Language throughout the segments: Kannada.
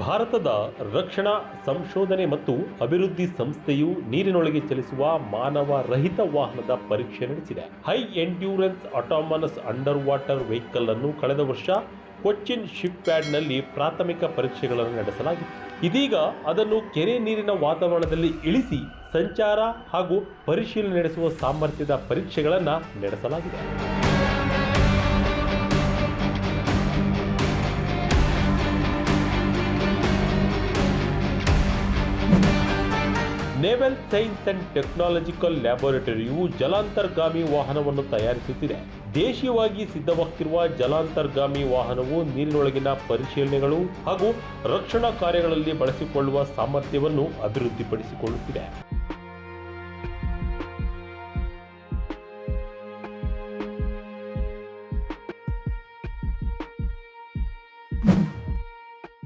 ಭಾರತದ ರಕ್ಷಣಾ ಸಂಶೋಧನೆ ಮತ್ತು ಅಭಿವೃದ್ಧಿ ಸಂಸ್ಥೆಯು ನೀರಿನೊಳಗೆ ಚಲಿಸುವ ಮಾನವ ರಹಿತ ವಾಹನದ ಪರೀಕ್ಷೆ ನಡೆಸಿದೆ. High endurance autonomous underwater vehicle ಅನ್ನು ಕಳೆದ ವರ್ಷ ಕೊಚ್ಚಿನ್ ಶಿಪ್ ಯಾರ್ಡ್ನಲ್ಲಿ ಪ್ರಾಥಮಿಕ ಪರೀಕ್ಷೆಗಳನ್ನು ನಡೆಸಲಾಗಿತ್ತು. ಇದೀಗ ಅದನ್ನು ಕೆರೆ ನೀರಿನ ವಾತಾವರಣದಲ್ಲಿ ಇಳಿಸಿ ಸಂಚಾರ ಹಾಗೂ ಪರಿಶೀಲನೆ ನಡೆಸುವ ಸಾಮರ್ಥ್ಯದ ಪರೀಕ್ಷೆಗಳನ್ನು ನಡೆಸಲಾಗಿದೆ. ನೇವಲ್ ಸೈನ್ಸ್ ಅಂಡ್ ಟೆಕ್ನಾಲಜಿಕಲ್ ಲ್ಯಾಬೊರೇಟರಿಯು ಜಲಾಂತರ್ಗಾಮಿ ವಾಹನವನ್ನು ತಯಾರಿಸುತ್ತಿದೆ. ದೇಶೀಯವಾಗಿ ಸಿದ್ಧವಾಗುತ್ತಿರುವ ಜಲಾಂತರ್ಗಾಮಿ ವಾಹನವು ನೀರಿನೊಳಗಿನ ಪರಿಶೀಲನೆಗಳು ಹಾಗೂ ರಕ್ಷಣಾ ಕಾರ್ಯಗಳಲ್ಲಿ ಬಳಸಿಕೊಳ್ಳುವ ಸಾಮರ್ಥ್ಯವನ್ನು ಅಭಿವೃದ್ಧಿಪಡಿಸಿಕೊಳ್ಳುತ್ತಿದೆ.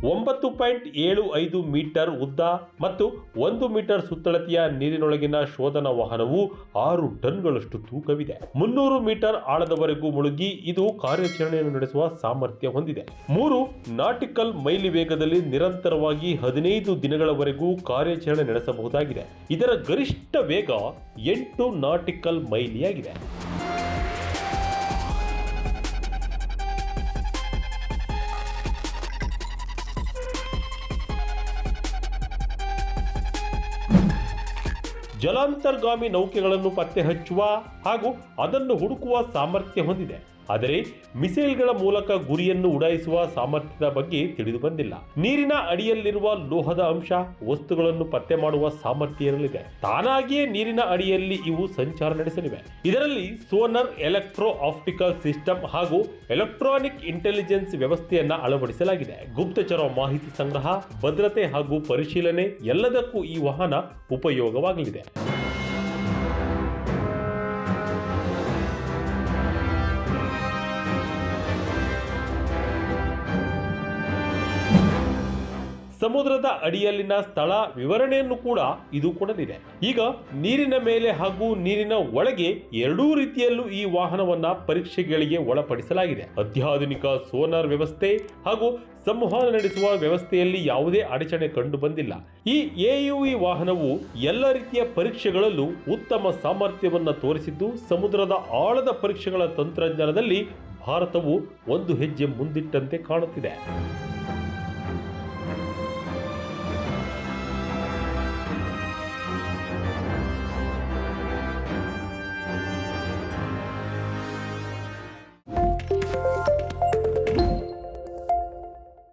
.75 ಮೀಟರ್ ಉದ್ದ ಮತ್ತು 1 ಮೀಟರ್ ಸುತ್ತಳತೆಯ ನೀರಿನೊಳಗಿನ ಶೋಧನಾ ವಾಹನವು 6 ಟನ್ಗಳಷ್ಟು ತೂಕವಿದೆ. 300 ಮೀಟರ್ ಆಳದವರೆಗೂ ಮುಳುಗಿ ಇದು ಕಾರ್ಯಾಚರಣೆಯನ್ನು ನಡೆಸುವ ಸಾಮರ್ಥ್ಯ ಹೊಂದಿದೆ. 3 ನಾಟಿಕಲ್ ಮೈಲಿ ವೇಗದಲ್ಲಿ ನಿರಂತರವಾಗಿ 15 ದಿನಗಳವರೆಗೂ ಕಾರ್ಯಾಚರಣೆ ನಡೆಸಬಹುದಾಗಿದೆ. ಇದರ ಗರಿಷ್ಠ ವೇಗ 8 ನಾಟಿಕಲ್ ಮೈಲಿಯಾಗಿದೆ. ಜಲಾಂತರ್ಗಾಮಿ ನೌಕೆಗಳನ್ನು ಪತ್ತೆ ಹಚ್ಚುವ ಹಾಗೂ ಅದನ್ನು ಹುಡುಕುವ ಸಾಮರ್ಥ್ಯ ಹೊಂದಿದೆ. ಆದರೆ ಮಿಸೈಲ್ಗಳ ಮೂಲಕ ಗುರಿಯನ್ನು ಉಡಾಯಿಸುವ ಸಾಮರ್ಥ್ಯದ ಬಗ್ಗೆ ತಿಳಿದು ಬಂದಿಲ್ಲ. ನೀರಿನ ಅಡಿಯಲ್ಲಿರುವ ಲೋಹದ ಅಂಶ ವಸ್ತುಗಳನ್ನು ಪತ್ತೆ ಮಾಡುವ ಸಾಮರ್ಥ್ಯ ಇರಲಿದೆ. ತಾನಾಗಿಯೇ ನೀರಿನ ಅಡಿಯಲ್ಲಿ ಇವು ಸಂಚಾರ ನಡೆಸಲಿವೆ. ಇದರಲ್ಲಿ ಸೋನರ್, ಎಲೆಕ್ಟ್ರೋ ಆಪ್ಟಿಕಲ್ ಸಿಸ್ಟಮ್ ಹಾಗೂ ಎಲೆಕ್ಟ್ರಾನಿಕ್ ಇಂಟೆಲಿಜೆನ್ಸ್ ವ್ಯವಸ್ಥೆಯನ್ನ ಅಳವಡಿಸಲಾಗಿದೆ. ಗುಪ್ತಚರ ಮಾಹಿತಿ ಸಂಗ್ರಹ, ಭದ್ರತೆ ಹಾಗೂ ಪರಿಶೀಲನೆ ಎಲ್ಲದಕ್ಕೂ ಈ ವಾಹನ ಉಪಯೋಗವಾಗಲಿದೆ. ಸಮುದ್ರದ ಅಡಿಯಲ್ಲಿನ ಸ್ಥಳ ವಿವರಣೆಯನ್ನು ಕೂಡ ಇದು ಕೊಡಲಿದೆ. ಈಗ ನೀರಿನ ಮೇಲೆ ಹಾಗೂ ನೀರಿನ ಒಳಗೆ ಎರಡೂ ರೀತಿಯಲ್ಲೂ ಈ ವಾಹನವನ್ನ ಪರೀಕ್ಷೆಗಳಿಗೆ ಒಳಪಡಿಸಲಾಗಿದೆ. ಅತ್ಯಾಧುನಿಕ ಸೋನಾರ್ ವ್ಯವಸ್ಥೆ ಹಾಗೂ ಸಂವಹನ ನಡೆಸುವ ವ್ಯವಸ್ಥೆಯಲ್ಲಿ ಯಾವುದೇ ಅಡಚಣೆ ಕಂಡು ಬಂದಿಲ್ಲ. ಈ AUV ವಾಹನವು ಎಲ್ಲ ರೀತಿಯ ಪರೀಕ್ಷೆಗಳಲ್ಲೂ ಉತ್ತಮ ಸಾಮರ್ಥ್ಯವನ್ನು ತೋರಿಸಿದ್ದು, ಸಮುದ್ರದ ಆಳದ ಪರೀಕ್ಷೆಗಳ ತಂತ್ರಜ್ಞಾನದಲ್ಲಿ ಭಾರತವು ಒಂದು ಹೆಜ್ಜೆ ಮುಂದಿಟ್ಟಂತೆ ಕಾಣುತ್ತಿದೆ.